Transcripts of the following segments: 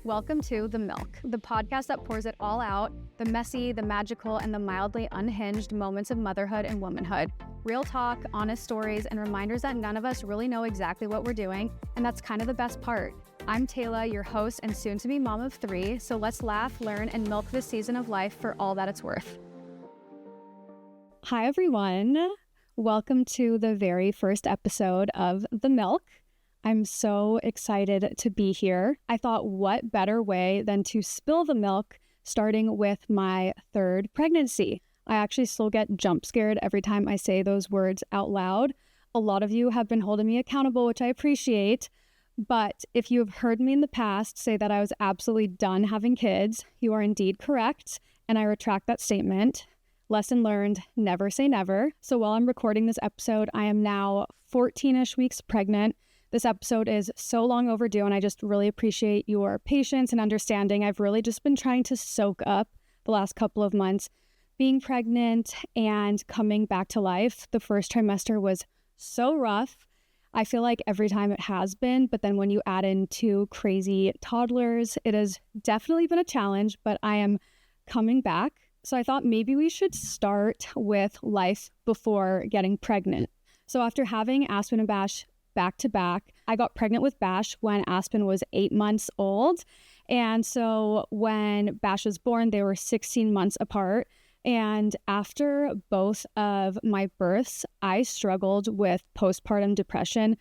Welcome to The Milk, the podcast that pours it all out, the messy, the magical, and the mildly unhinged moments of motherhood and womanhood. Real talk, honest stories, and reminders that none of us really know exactly what we're doing, and that's kind of the best part. I'm Taylor, your host and soon-to-be mom of 3, so let's laugh, learn, and milk this season of life for all that it's worth. Hi, everyone. Welcome to the very first episode of The Milk. I'm so excited to be here. I thought, what better way than to spill the milk, starting with my third pregnancy. I actually still get jump scared every time I say those words out loud. A lot of you have been holding me accountable, which I appreciate. But if you have heard me in the past say that I was absolutely done having kids, you are indeed correct, and I retract that statement. Lesson learned, never say never. So while I'm recording this episode, I am now 14-ish weeks pregnant. This episode is so long overdue, and I just really appreciate your patience and understanding. I've really just been trying to soak up the last couple of months being pregnant and coming back to life. The first trimester was so rough. I feel like every time it has been, but then when you add in 2 crazy toddlers, it has definitely been a challenge, but I am coming back. So I thought maybe we should start with life before getting pregnant. So after having Aspen and Bash back to back, I got pregnant with Bash when Aspen was 8 months old. And so when Bash was born, they were 16 months apart. And after both of my births, I struggled with postpartum depression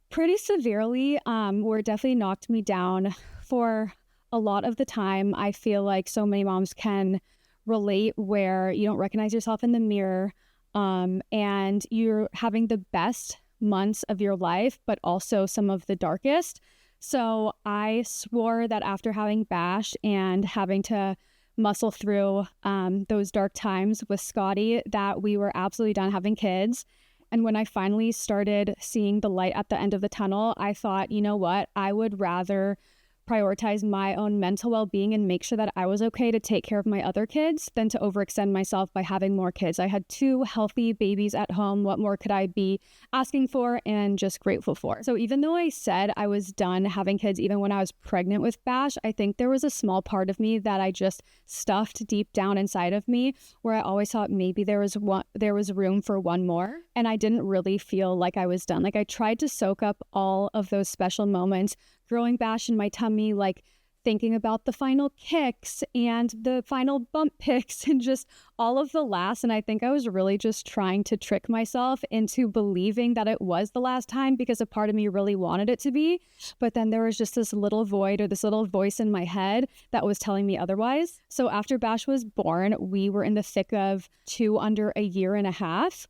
pretty severely, where it definitely knocked me down for a lot of the time. I feel like so many moms can relate where you don't recognize yourself in the mirror, and you're having the best months of your life, but also some of the darkest. So I swore that after having Bash and having to muscle through those dark times with Scotty, that we were absolutely done having kids. And when I finally started seeing the light at the end of the tunnel, I thought, you know what? I would rather prioritize my own mental well-being and make sure that I was okay to take care of my other kids than to overextend myself by having more kids. I had 2 healthy babies at home. What more could I be asking for and just grateful for? So even though I said I was done having kids, even when I was pregnant with Bash, I think there was a small part of me that I just stuffed deep down inside of me, where I always thought maybe there was room for one more. And I didn't really feel like I was done. Like, I tried to soak up all of those special moments, growing Bash in my tummy, like thinking about the final kicks and the final bump picks and just all of the last. And I think I was really just trying to trick myself into believing that it was the last time, because a part of me really wanted it to be. But then there was just this little void, or this little voice in my head that was telling me otherwise. So after Bash was born, we were in the thick of 2 under a year and a half.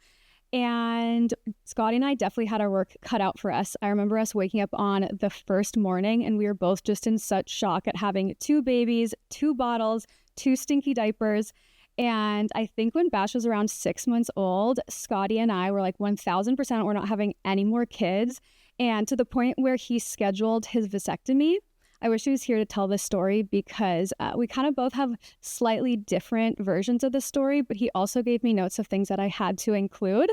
And Scotty and I definitely had our work cut out for us. I remember us waking up on the first morning, and we were both just in such shock at having 2 babies, 2 bottles, 2 stinky diapers. And I think when Bash was around 6 months old, Scotty and I were like 1000% we're not having any more kids. And to the point where he scheduled his vasectomy. I wish he was here to tell this story, because we kind of both have slightly different versions of the story, but he also gave me notes of things that I had to include.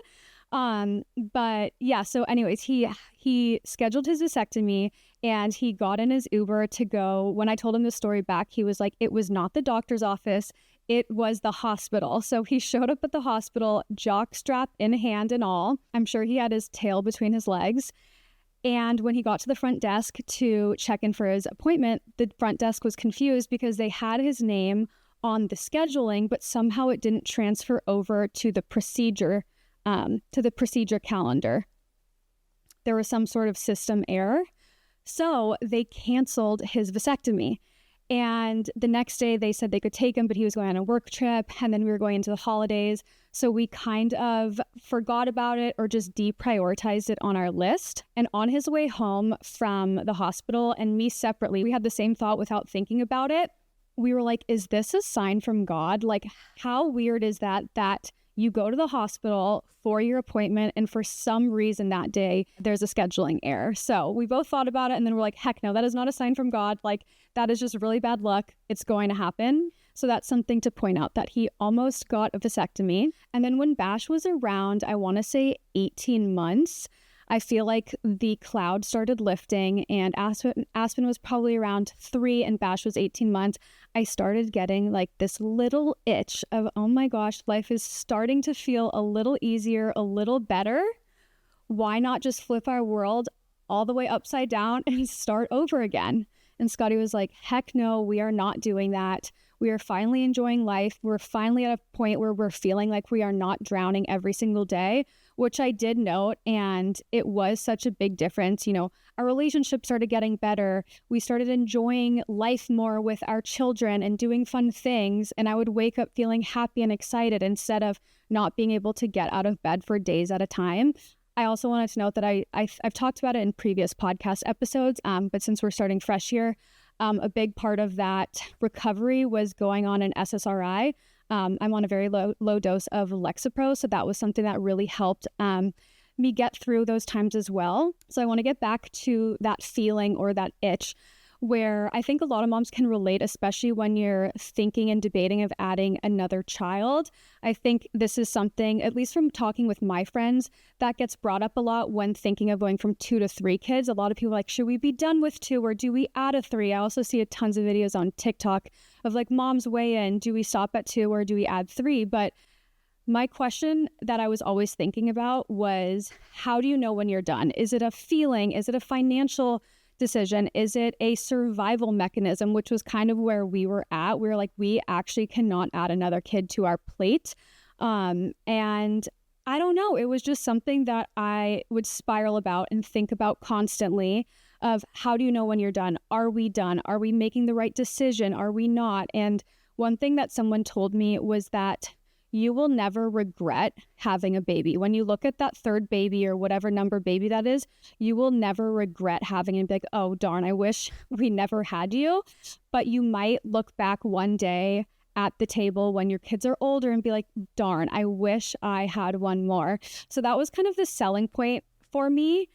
But yeah, so anyways, he scheduled his vasectomy, and he got in his Uber to go. When I told him the story back, he was like, it was not the doctor's office, it was the hospital. So he showed up at the hospital, jockstrap in hand and all. I'm sure he had his tail between his legs. And when he got to the front desk to check in for his appointment, the front desk was confused because they had his name on the scheduling, but somehow it didn't transfer over to the procedure calendar. There was some sort of system error. So they canceled his vasectomy. And the next day they said they could take him, but he was going on a work trip, and then we were going into the holidays. So we kind of forgot about it, or just deprioritized it on our list. And on his way home from the hospital, and me separately, we had the same thought without thinking about it. We were like, is this a sign from God? Like, how weird is that you go to the hospital for your appointment, and for some reason that day there's a scheduling error. So we both thought about it, and then we're like, heck no, that is not a sign from God. Like, that is just really bad luck. It's going to happen. So that's something to point out, that he almost got a vasectomy. And then when Bash was around, I want to say 18 months, I feel like the cloud started lifting, and Aspen was probably around 3 and Bash was 18 months. I started getting like this little itch of, oh my gosh, life is starting to feel a little easier, a little better. Why not just flip our world all the way upside down and start over again? And Scotty was like, heck no, we are not doing that. We are finally enjoying life. We're finally at a point where we're feeling like we are not drowning every single day, which I did note. And it was such a big difference. You know, our relationship started getting better. We started enjoying life more with our children and doing fun things. And I would wake up feeling happy and excited instead of not being able to get out of bed for days at a time. I also wanted to note that I've talked about it in previous podcast episodes, but since we're starting fresh here, a big part of that recovery was going on an SSRI. I'm on a very low dose of Lexapro, so that was something that really helped me get through those times as well. So I want to get back to that feeling or that itch where I think a lot of moms can relate, especially when you're thinking and debating of adding another child. I think this is something, at least from talking with my friends, that gets brought up a lot when thinking of going from 2 to 3 kids. A lot of people are like, should we be done with 2 or do we add a 3? I also see tons of videos on TikTok of like moms weigh in, do we stop at 2 or do we add 3? But my question that I was always thinking about was, how do you know when you're done? Is it a feeling? Is it a financial decision? Is it a survival mechanism, which was kind of where we were at? We were like, we actually cannot add another kid to our plate. And I don't know, it was just something that I would spiral about and think about constantly of, how do you know when you're done? Are we done? Are we making the right decision? Are we not? And one thing that someone told me was that you will never regret having a baby. When you look at that third baby or whatever number baby that is, you will never regret having it and be like, oh, darn, I wish we never had you. But you might look back one day at the table when your kids are older and be like, darn, I wish I had one more. So that was kind of the selling point for me.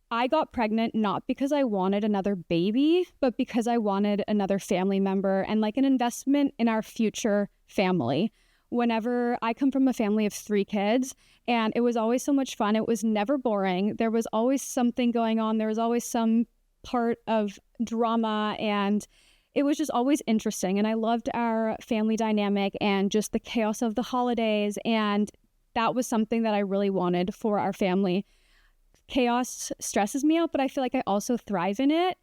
I got pregnant not because I wanted another baby, but because I wanted another family member and like an investment in our future family. Whenever I come from a family of 3 kids, and it was always so much fun. It was never boring. There was always something going on. There was always some part of drama, and it was just always interesting. And I loved our family dynamic and just the chaos of the holidays. And that was something that I really wanted for our family. Chaos stresses me out, but I feel like I also thrive in it.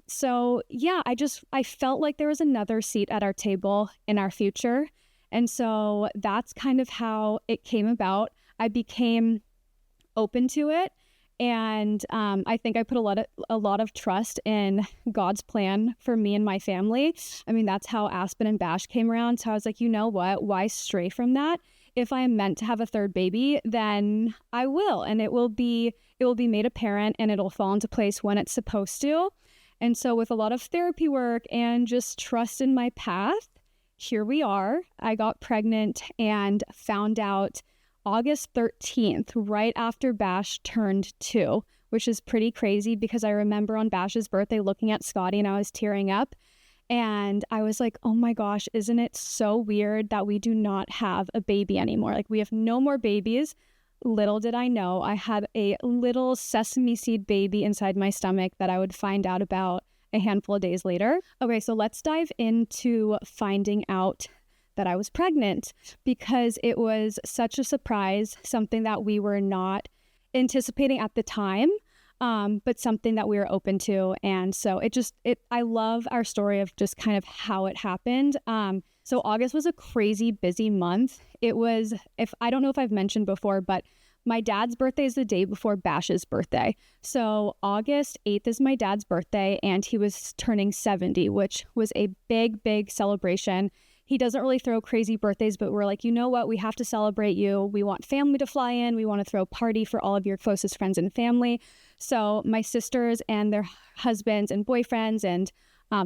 So yeah, I felt like there was another seat at our table in our future. And so that's kind of how it came about. I became open to it. And I think I put a lot of trust in God's plan for me and my family. I mean, that's how Aspen and Bash came around. So I was like, you know what? Why stray from that? If I am meant to have a third baby, then I will. And it will be made apparent and it'll fall into place when it's supposed to. And so with a lot of therapy work and just trust in my path, here we are. I got pregnant and found out August 13th, right after Bash turned 2, which is pretty crazy because I remember on Bash's birthday looking at Scotty and I was tearing up. And I was like, oh my gosh, isn't it so weird that we do not have a baby anymore? Like, we have no more babies. Little did I know I had a little sesame seed baby inside my stomach that I would find out about a handful of days later. Okay, so let's dive into finding out that I was pregnant, because it was such a surprise, something that we were not anticipating at the time, but something that we were open to. And so I love our story of just kind of how it happened. So August was a crazy busy month. It was, I don't know if I've mentioned before, but my dad's birthday is the day before Bash's birthday. So August 8th is my dad's birthday, and he was turning 70, which was a big, big celebration. He doesn't really throw crazy birthdays, but we're like, you know what? We have to celebrate you. We want family to fly in. We want to throw a party for all of your closest friends and family. So my sisters and their husbands and boyfriends and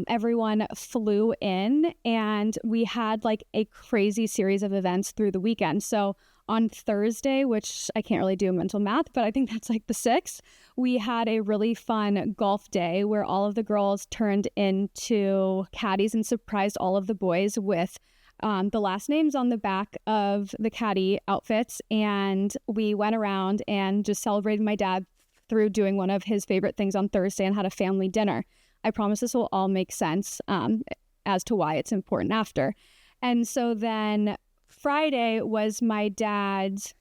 everyone flew in, and we had like a crazy series of events through the weekend. So on Thursday, which I can't really do mental math, but I think that's like the 6th, we had a really fun golf day where all of the girls turned into caddies and surprised all of the boys with the last names on the back of the caddy outfits. And we went around and just celebrated my dad through doing one of his favorite things on Thursday and had a family dinner. I promise this will all make sense as to why it's important after. And so then Friday was my dad's,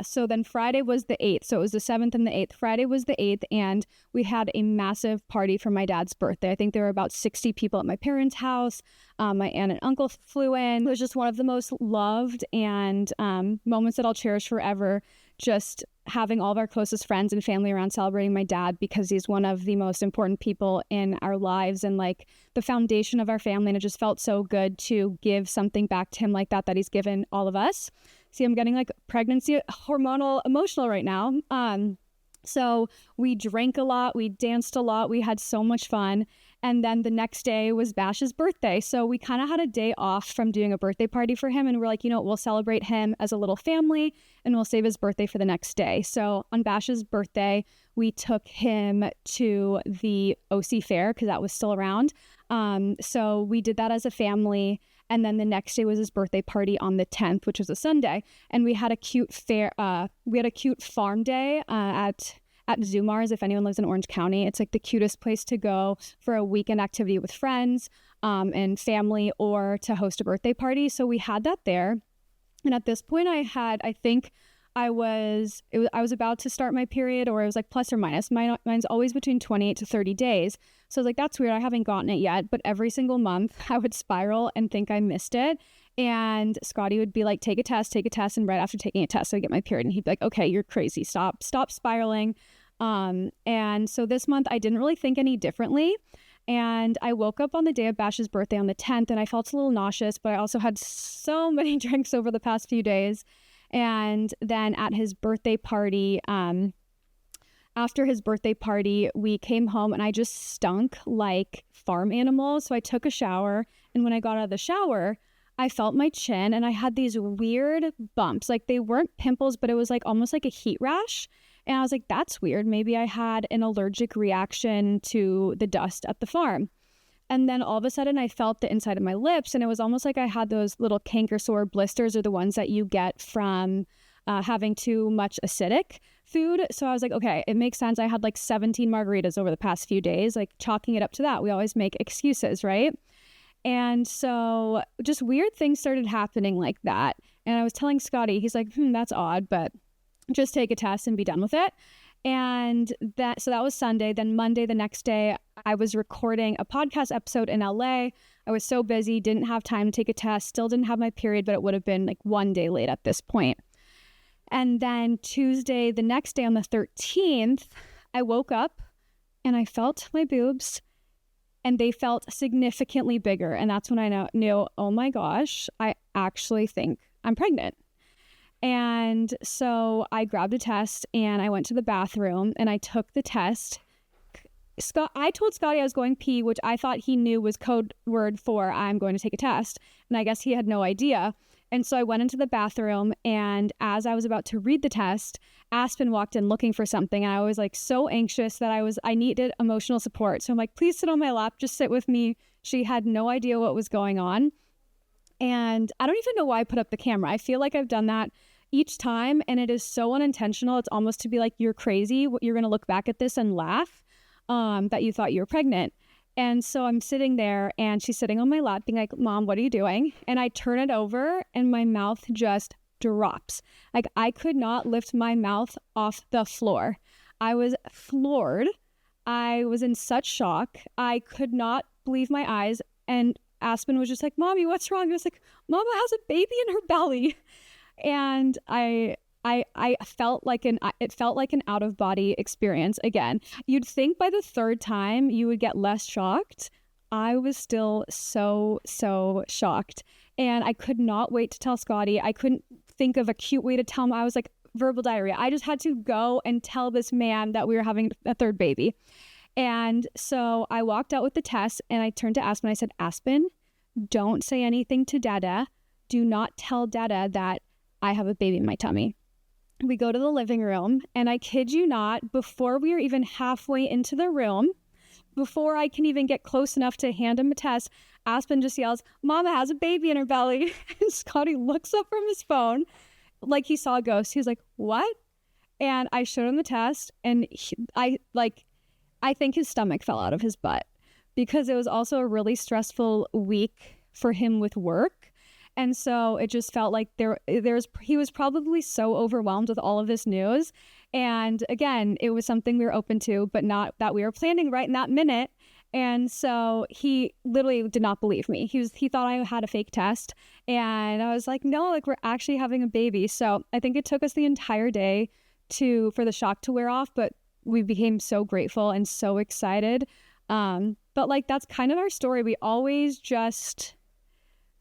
so then Friday was the 8th. So it was the 7th and the 8th. Friday was the 8th, and we had a massive party for my dad's birthday. I think there were about 60 people at my parents' house. My aunt and uncle flew in. It was just one of the most loved and moments that I'll cherish forever. Just having all of our closest friends and family around celebrating my dad, because he's one of the most important people in our lives and like the foundation of our family. And it just felt so good to give something back to him like that he's given all of us. See, I'm getting like pregnancy hormonal emotional right now. So we drank a lot, we danced a lot, we had so much fun. And then the next day was Bash's birthday. So we kind of had a day off from doing a birthday party for him. And we're like, we'll celebrate him as a little family and we'll save his birthday for the next day. So on Bash's birthday, we took him to the OC Fair because that was still around. So we did that as a family. And then the next day was his birthday party on the 10th, which was a Sunday. And we had a cute farm day at Zoomar's. If anyone lives in Orange County, it's like the cutest place to go for a weekend activity with friends and family, or to host a birthday party. So we had that there. And at this point I was about to start my period, or it was like plus or minus. Mine's always between 28 to 30 days. So I was like, that's weird. I haven't gotten it yet. But every single month I would spiral and think I missed it. And Scotty would be like, take a test. And right after taking a test, I'd get my period. And he'd be like, okay, you're crazy. Stop spiraling. And so this month I didn't really think any differently. And I woke up on the day of Bash's birthday on the 10th, and I felt a little nauseous, but I also had so many drinks over the past few days. And then at his birthday party, after his birthday party, we came home and I just stunk like farm animals. So I took a shower, and when I got out of the shower, I felt my chin and I had these weird bumps. Like they weren't pimples, but it was like almost like a heat rash. And I was like, that's weird. Maybe I had an allergic reaction to the dust at the farm. And then all of a sudden I felt the inside of my lips, and it was almost like I had those little canker sore blisters, or the ones that you get from having too much acidic food. So I was like, okay, it makes sense. I had like 17 margaritas over the past few days, like chalking it up to that. We always make excuses, right? And so just weird things started happening like that. And I was telling Scotty, he's like, that's odd, but just take a test and be done with it. And that was Sunday. Then Monday, the next day, I was recording a podcast episode in LA. I was so busy, didn't have time to take a test, still didn't have my period, but it would have been like one day late at this point. And then Tuesday, the next day on the 13th, I woke up and I felt my boobs, and they felt significantly bigger. And that's when I knew, oh my gosh, I actually think I'm pregnant. And so I grabbed a test and I went to the bathroom and I took the test. I told Scotty I was going pee, which I thought he knew was code word for I'm going to take a test. And I guess he had no idea. And so I went into the bathroom, and as I was about to read the test, Aspen walked in looking for something. And I was like so anxious that I needed emotional support. So I'm like, please sit on my lap, just sit with me. She had no idea what was going on. And I don't even know why I put up the camera. I feel like I've done that each time, and it is so unintentional. It's almost to be like, you're crazy. You're going to look back at this and laugh that you thought you were pregnant. And so I'm sitting there, and she's sitting on my lap being like, Mom, what are you doing? And I turn it over, and my mouth just drops. Like I could not lift my mouth off the floor. I was floored. I was in such shock. I could not believe my eyes. And Aspen was just like, Mommy, what's wrong? I was like, Mama has a baby in her belly. And I felt like an out of body experience again. You'd think by the third time you would get less shocked. I was still so shocked, and I could not wait to tell Scotty. I couldn't think of a cute way to tell him. I was like, verbal diarrhea. I just had to go and tell this man that we were having a third baby. And so I walked out with the test, and I turned to Aspen. I said, Aspen, don't say anything to Dada. Do not tell Dada that I have a baby in my tummy. We go to the living room, and I kid you not, before we were even halfway into the room, before I can even get close enough to hand him a test, Aspen just yells, "Mama has a baby in her belly." And Scotty looks up from his phone like he saw a ghost. He was like, "What?" And I showed him the test, and I think his stomach fell out of his butt, because it was also a really stressful week for him with work. And so it just felt like he was probably so overwhelmed with all of this news. And again, it was something we were open to, but not that we were planning right in that minute. And so he literally did not believe me. He thought I had a fake test. And I was like, no, like, we're actually having a baby. So I think it took us the entire day for the shock to wear off, but we became so grateful and so excited. But like, that's kind of our story. We always just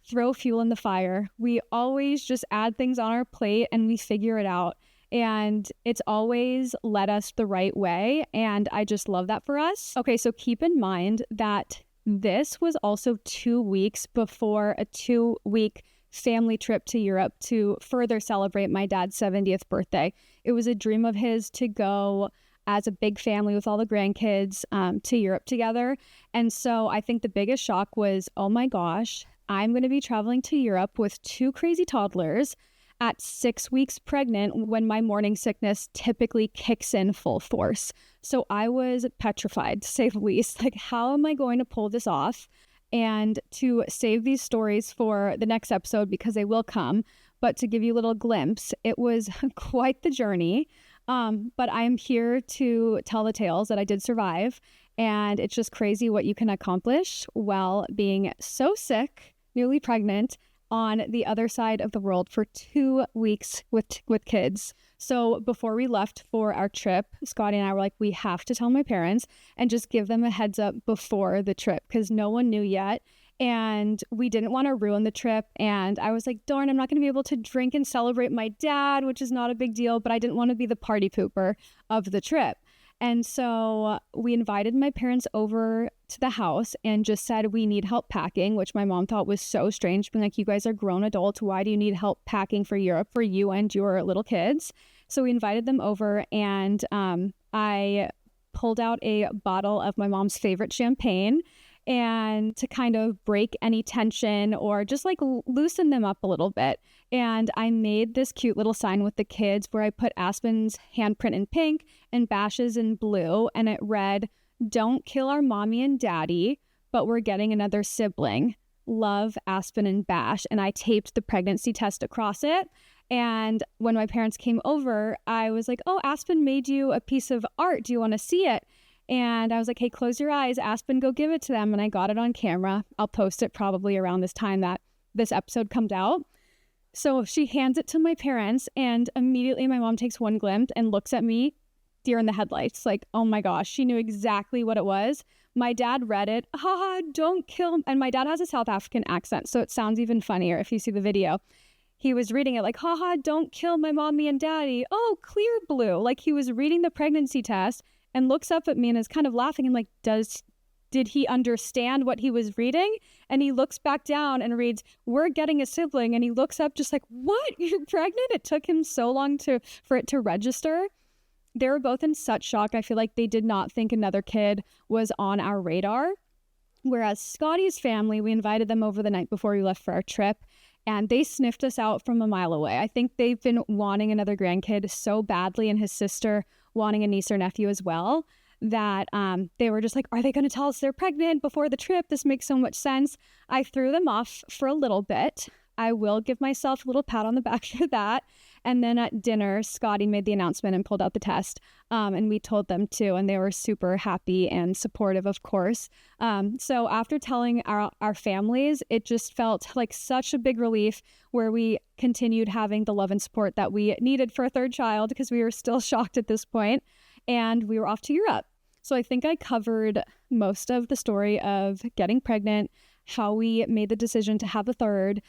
throw fuel in the fire. We always just add things on our plate and we figure it out. And it's always led us the right way. And I just love that for us. Okay, so keep in mind that this was also 2 weeks before a 2-week family trip to Europe to further celebrate my dad's 70th birthday. It was a dream of his to go as a big family with all the grandkids to Europe together. And so I think the biggest shock was, oh my gosh, I'm going to be traveling to Europe with 2 crazy toddlers at 6 weeks pregnant, when my morning sickness typically kicks in full force. So I was petrified, to say the least. Like, how am I going to pull this off? And to save these stories for the next episode, because they will come, but to give you a little glimpse, it was quite the journey. But I'm here to tell the tales that I did survive. And it's just crazy what you can accomplish while being so sick, newly pregnant, on the other side of the world for 2 weeks with kids. So before we left for our trip, Scotty and I were like, we have to tell my parents and just give them a heads up before the trip, because no one knew yet. And we didn't want to ruin the trip. And I was like, darn, I'm not going to be able to drink and celebrate my dad, which is not a big deal, but I didn't want to be the party pooper of the trip. And so we invited my parents over to the house and just said, we need help packing, which my mom thought was so strange, being like, you guys are grown adults. Why do you need help packing for Europe for you and your little kids? So we invited them over, and I pulled out a bottle of my mom's favorite champagne, and to kind of break any tension or just like loosen them up a little bit. And I made this cute little sign with the kids where I put Aspen's handprint in pink and Bash's in blue. And it read, "Don't kill our mommy and daddy, but we're getting another sibling. Love, Aspen and Bash." And I taped the pregnancy test across it. And when my parents came over, I was like, oh, Aspen made you a piece of art. Do you want to see it? And I was like, hey, close your eyes, Aspen, go give it to them. And I got it on camera. I'll post it probably around this time that this episode comes out. So she hands it to my parents, and immediately my mom takes one glimpse and looks at me, deer in the headlights. Like, oh my gosh, she knew exactly what it was. My dad read it. Haha, don't kill. And my dad has a South African accent, so it sounds even funnier if you see the video. He was reading it like, haha, don't kill my mommy and daddy. Oh, clear blue. Like, he was reading the pregnancy test and looks up at me and is kind of laughing. I'm like, did he understand what he was reading? And he looks back down and reads, we're getting a sibling. And he looks up just like, what? You're pregnant? It took him so long for it to register. They were both in such shock. I feel like they did not think another kid was on our radar. Whereas Scotty's family, we invited them over the night before we left for our trip, and they sniffed us out from a mile away. I think they've been wanting another grandkid so badly, and his sister wanting a niece or nephew as well, that they were just like, are they going to tell us they're pregnant before the trip? This makes so much sense. I threw them off for a little bit. I will give myself a little pat on the back for that. And then at dinner, Scotty made the announcement and pulled out the test. And we told them too, and they were super happy and supportive, of course. So after telling our families, it just felt like such a big relief, where we continued having the love and support that we needed for a third child, because we were still shocked at this point, and we were off to Europe. So I think I covered most of the story of getting pregnant, how we made the decision to have a third,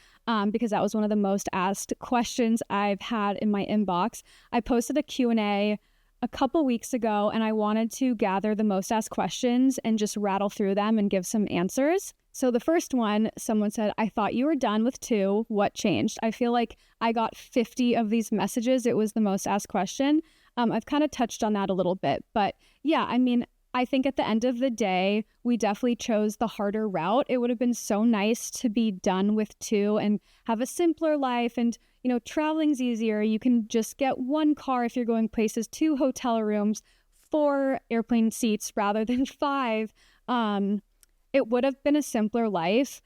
because that was one of the most asked questions I've had in my inbox. I posted a Q&A a couple weeks ago, and I wanted to gather the most asked questions and just rattle through them and give some answers. So the first one, someone said, I thought you were done with 2. What changed? I feel like I got 50 of these messages. It was the most asked question. I've kind of touched on that a little bit, but yeah, I mean, I think at the end of the day, we definitely chose the harder route. It would have been so nice to be done with 2 and have a simpler life, and, traveling's easier. You can just get 1 car if you're going places, 2 hotel rooms, 4 airplane seats rather than 5. It would have been a simpler life,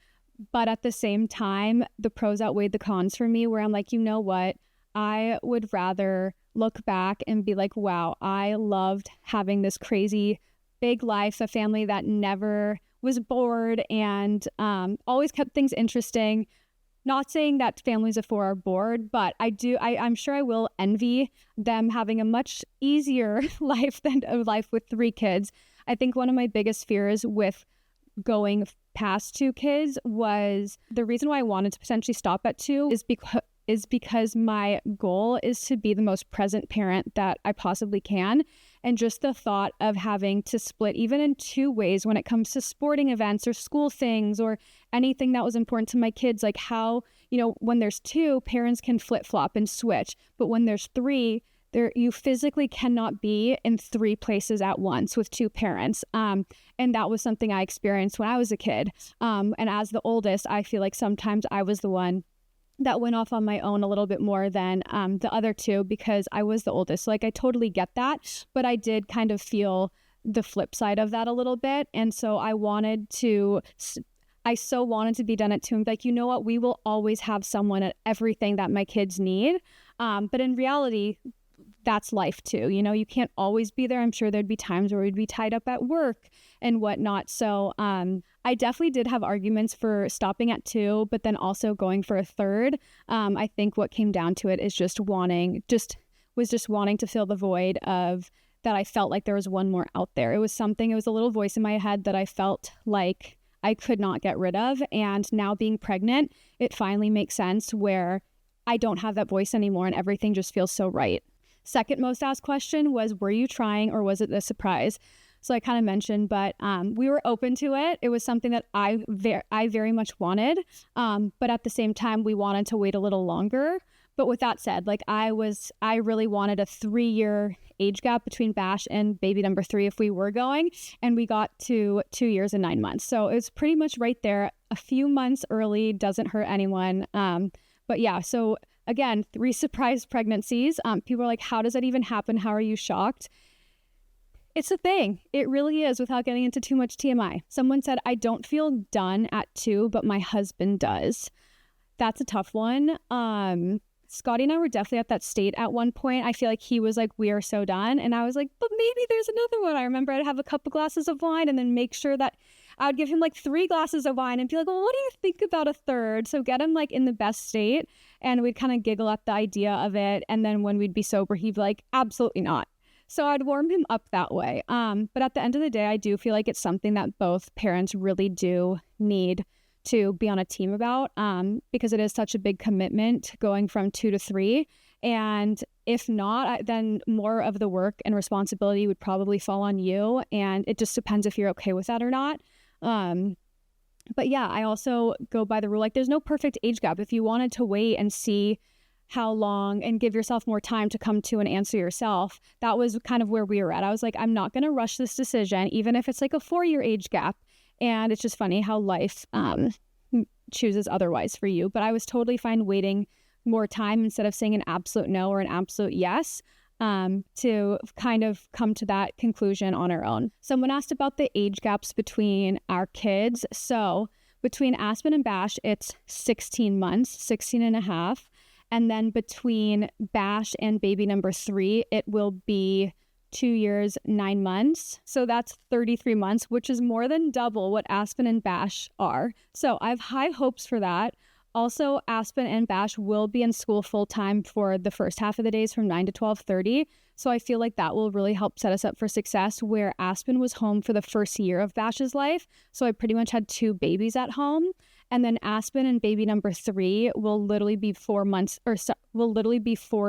but at the same time, the pros outweighed the cons for me, where I'm like, you know what? I would rather look back and be like, wow, I loved having this crazy big life, a family that never was bored and always kept things interesting. Not saying that families of 4 are bored, but I'm sure I will envy them having a much easier life than a life with 3 kids. I think one of my biggest fears with going past 2 kids was the reason why I wanted to potentially stop at 2 is because my goal is to be the most present parent that I possibly can. And just the thought of having to split even in 2 ways when it comes to sporting events or school things or anything that was important to my kids, like how, when there's 2, parents can flip-flop and switch. But when there's 3, you physically cannot be in 3 places at once with 2 parents. And that was something I experienced when I was a kid. And as the oldest, I feel like sometimes I was the one that went off on my own a little bit more than the other 2 because I was the oldest. So, I totally get that, but I did kind of feel the flip side of that a little bit. And so I so wanted to be done at 2 and be like, you know what, we will always have someone at everything that my kids need. But in reality, that's life too. You can't always be there. I'm sure there'd be times where we'd be tied up at work and whatnot. So I definitely did have arguments for stopping at 2, but then also going for a 3rd. I think what came down to it is just wanting to fill the void of that. I felt like there was one more out there. It was a little voice in my head that I felt like I could not get rid of. And now being pregnant, it finally makes sense where I don't have that voice anymore and everything just feels so right. Second most asked question was, were you trying or was it a surprise? So I kind of mentioned, but we were open to it. It was something that I very much wanted. But at the same time, we wanted to wait a little longer. But with that said, I really wanted a 3-year age gap between Bash and baby number 3 if we were going. And we got to 2 years and 9 months. So it's pretty much right there. A few months early doesn't hurt anyone. But yeah, so again, 3 surprise pregnancies. People are like, how does that even happen? How are you shocked? It's a thing. It really is, without getting into too much TMI. Someone said, I don't feel done at 2, but my husband does. That's a tough one. Scotty and I were definitely at that state at one point. I feel like he was like, we are so done. And I was like, but maybe there's another one. I remember I'd have a couple glasses of wine and then make sure that I would give him 3 glasses of wine and be like, well, what do you think about a 3rd? So get him in the best state. And we'd kind of giggle at the idea of it. And then when we'd be sober, he'd be like, absolutely not. So I'd warm him up that way. But at the end of the day, I do feel like it's something that both parents really do need to be on a team about, because it is such a big commitment going from 2 to 3. And if not, then more of the work and responsibility would probably fall on you. And it just depends if you're okay with that or not. But yeah, I also go by the rule, there's no perfect age gap. If you wanted to wait and see how long and give yourself more time to come to an answer yourself, that was kind of where we were at. I was like, I'm not going to rush this decision, even if it's a 4-year age gap. And it's just funny how life chooses otherwise for you. But I was totally fine waiting more time instead of saying an absolute no or an absolute yes, to kind of come to that conclusion on our own. Someone asked about the age gaps between our kids. So between Aspen and Bash, it's 16 months, 16 and a half. And then between Bash and baby number 3, it will be 2 years, 9 months. So that's 33 months, which is more than double what Aspen and Bash are. So I have high hopes for that. Also, Aspen and Bash will be in school full-time for the first half of the days from 9 to 12:30. So I feel like that will really help set us up for success, where Aspen was home for the first year of Bash's life. So I pretty much had 2 babies at home. And then Aspen and baby number 3 will literally be 4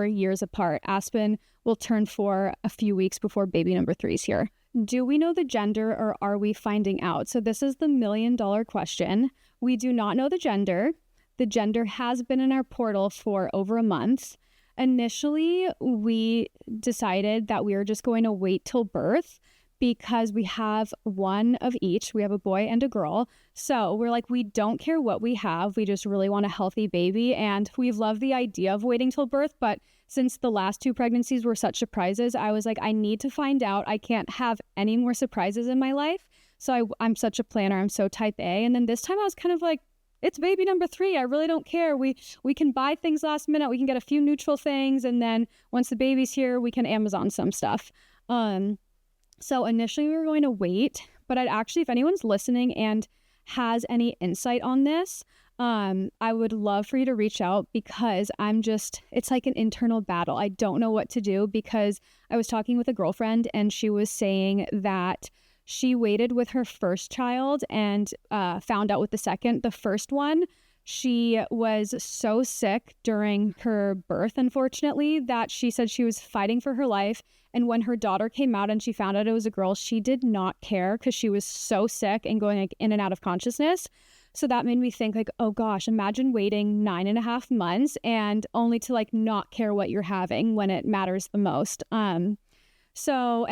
years apart. Aspen will turn 4 a few weeks before baby number 3 is here. Do we know the gender or are we finding out? So this is the $1 million question. We do not know the gender. The gender has been in our portal for over a month. Initially, we decided that we were just going to wait till birth because we have one of each. We have a boy and a girl. So we're like, we don't care what we have. We just really want a healthy baby. And we love the idea of waiting till birth. But since the last 2 pregnancies were such surprises, I was like, I need to find out. I can't have any more surprises in my life. So I'm such a planner. I'm so type A. And then this time I was kind of like, it's baby number 3. I really don't care. We can buy things last minute. We can get a few neutral things. And then once the baby's here, we can Amazon some stuff. So initially we were going to wait, but I'd actually, if anyone's listening and has any insight on this, I would love for you to reach out, because it's like an internal battle. I don't know what to do, because I was talking with a girlfriend and she was saying that she waited with her first child and found out with the second. The first one, she was so sick during her birth, unfortunately, that she said she was fighting for her life. And when her daughter came out and she found out it was a girl, she did not care because she was so sick and going in and out of consciousness. So that made me think like, oh gosh, imagine waiting 9.5 months and only to like not care what you're having when it matters the most. And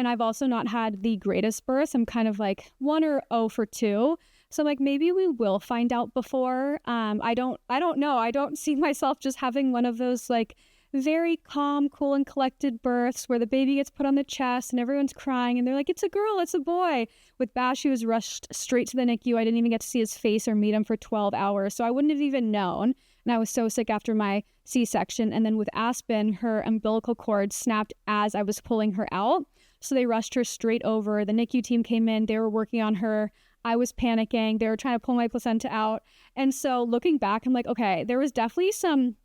I've also not had the greatest birth. I'm kind of like 1 or 0 for 2. So like maybe we will find out before. I don't know. I don't see myself just having one of those like very calm, cool, and collected births where the baby gets put on the chest and everyone's crying and they're like, it's a girl, it's a boy. With Bash, he was rushed straight to the NICU. I didn't even get to see his face or meet him for 12 hours. So I wouldn't have even known. And I was so sick after my C-section. And then with Aspen, her umbilical cord snapped as I was pulling her out. So they rushed her straight over. The NICU team came in. They were working on her. I was panicking. They were trying to pull my placenta out. And so looking back, I'm like, okay, there was definitely some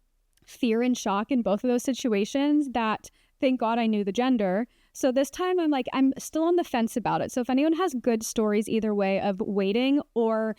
fear and shock in both of those situations that, thank God I knew the gender. So this time I'm like, I'm still on the fence about it. So if anyone has good stories either way of waiting or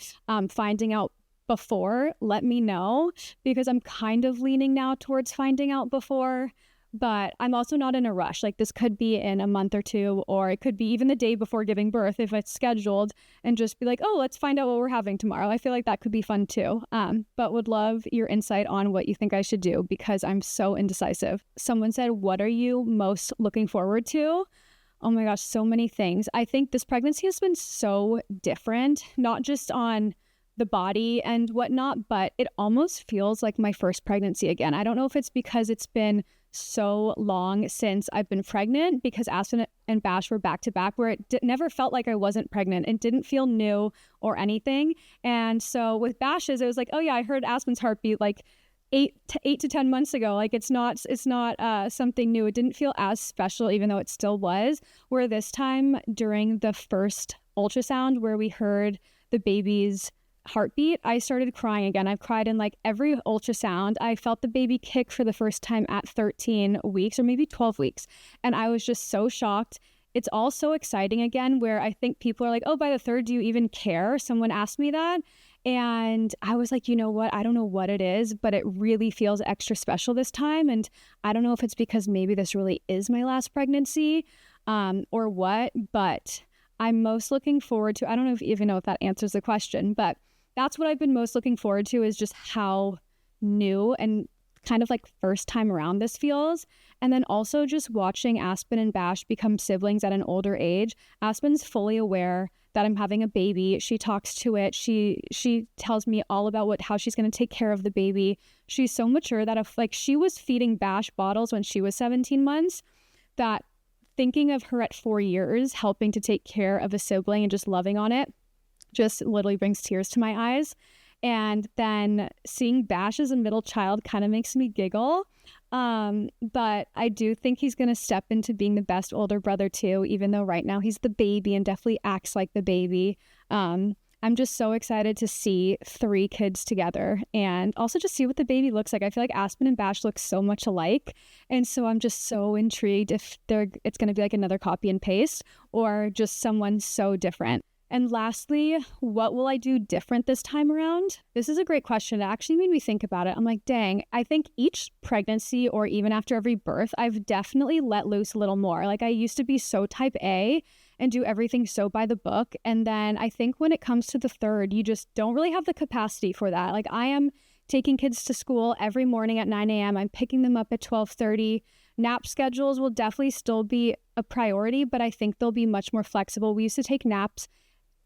finding out before, let me know, because I'm kind of leaning now towards finding out before. But I'm also not in a rush. Like this could be in a month or 2, or it could be even the day before giving birth if it's scheduled, and just be like, oh, let's find out what we're having tomorrow. I feel like that could be fun too. But would love your insight on what you think I should do, because I'm so indecisive. Someone said, what are you most looking forward to? Oh my gosh, so many things. I think this pregnancy has been so different, not just on the body and whatnot, but it almost feels like my first pregnancy again. I don't know if it's because it's been so long since I've been pregnant, because Aspen and Bash were back to back, where it never felt like I wasn't pregnant. It didn't feel new or anything. And so with Bash's, it was like, oh yeah, I heard Aspen's heartbeat like 8 to 10 months ago. Like it's not something new. It didn't feel as special, even though it still was. Where this time during the first ultrasound where we heard the baby's heartbeat, I started crying again. I've cried in like every ultrasound. I felt the baby kick for the first time at 13 weeks or maybe 12 weeks. And I was just so shocked. It's all so exciting again, where I think people are like, oh, by the 3rd, do you even care? Someone asked me that. And I was like, you know what? I don't know what it is, but it really feels extra special this time. And I don't know if it's because maybe this really is my last pregnancy or what, but I'm most looking forward to, I don't know if you even know if that answers the question, but that's what I've been most looking forward to, is just how new and kind of like first time around this feels. And then also just watching Aspen and Bash become siblings at an older age. Aspen's fully aware that I'm having a baby. She talks to it. She tells me all about how she's going to take care of the baby. She's so mature that if like she was feeding Bash bottles when she was 17 months, that thinking of her at 4 years helping to take care of a sibling and just loving on it just literally brings tears to my eyes. And then seeing Bash as a middle child kind of makes me giggle. But I do think he's going to step into being the best older brother too, even though right now he's the baby and definitely acts like the baby. I'm just so excited to see 3 kids together and also just see what the baby looks like. I feel like Aspen and Bash look so much alike. And so I'm just so intrigued if it's going to be like another copy and paste or just someone so different. And lastly, what will I do different this time around? This is a great question. It actually made me think about it. I'm like, dang, I think each pregnancy or even after every birth, I've definitely let loose a little more. Like I used to be so type A and do everything so by the book. And then I think when it comes to the 3rd, you just don't really have the capacity for that. Like I am taking kids to school every morning at 9 a.m. I'm picking them up at 12:30. Nap schedules will definitely still be a priority, but I think they'll be much more flexible. We used to take naps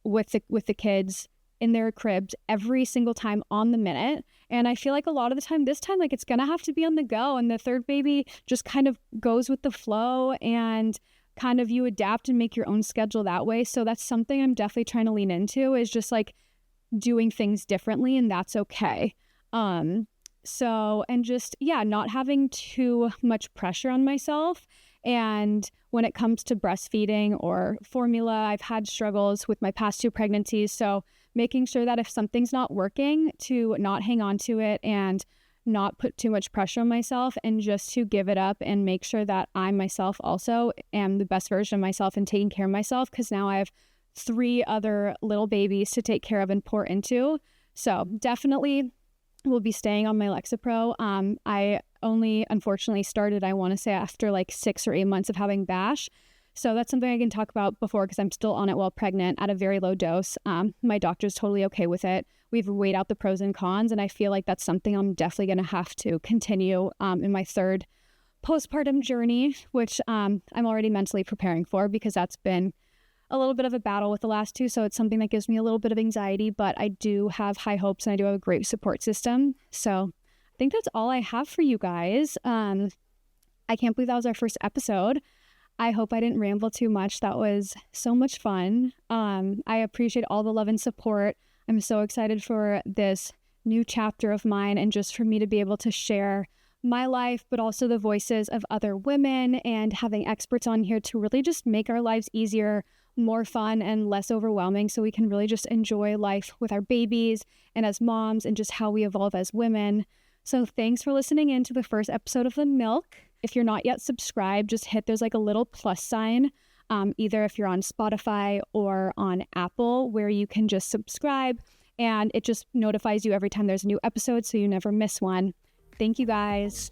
with the kids in their cribs every single time on the minute. And I feel like a lot of the time this time, like it's going to have to be on the go. And the third baby just kind of goes with the flow, and kind of you adapt and make your own schedule that way. So that's something I'm definitely trying to lean into, is just like doing things differently, and that's okay. So, and just, yeah, not having too much pressure on myself. And when it comes to breastfeeding or formula, I've had struggles with my past 2 pregnancies. So making sure that if something's not working, to not hang on to it and not put too much pressure on myself, and just to give it up and make sure that I myself also am the best version of myself and taking care of myself, because now I have 3 other little babies to take care of and pour into. So definitely will be staying on my Lexapro. I only unfortunately started, I want to say, after like 6 or 8 months of having BASH. So that's something I can talk about before, because I'm still on it while pregnant at a very low dose. My doctor's totally okay with it. We've weighed out the pros and cons, and I feel like that's something I'm definitely going to have to continue in my 3rd postpartum journey, which I'm already mentally preparing for, because that's been a little bit of a battle with the last 2. So it's something that gives me a little bit of anxiety, but I do have high hopes, and I do have a great support system. So I think that's all I have for you guys. I can't believe that was our first episode. I hope I didn't ramble too much. That was so much fun. I appreciate all the love and support. I'm so excited for this new chapter of mine, and just for me to be able to share my life, but also the voices of other women, and having experts on here to really just make our lives easier, more fun, and less overwhelming, so we can really just enjoy life with our babies and as moms, and just how we evolve as women. So thanks for listening in to the first episode of The Milk. If you're not yet subscribed, just hit, there's like a little plus sign, either if you're on Spotify or on Apple, where you can just subscribe, and it just notifies you every time there's a new episode, so you never miss one. Thank you guys.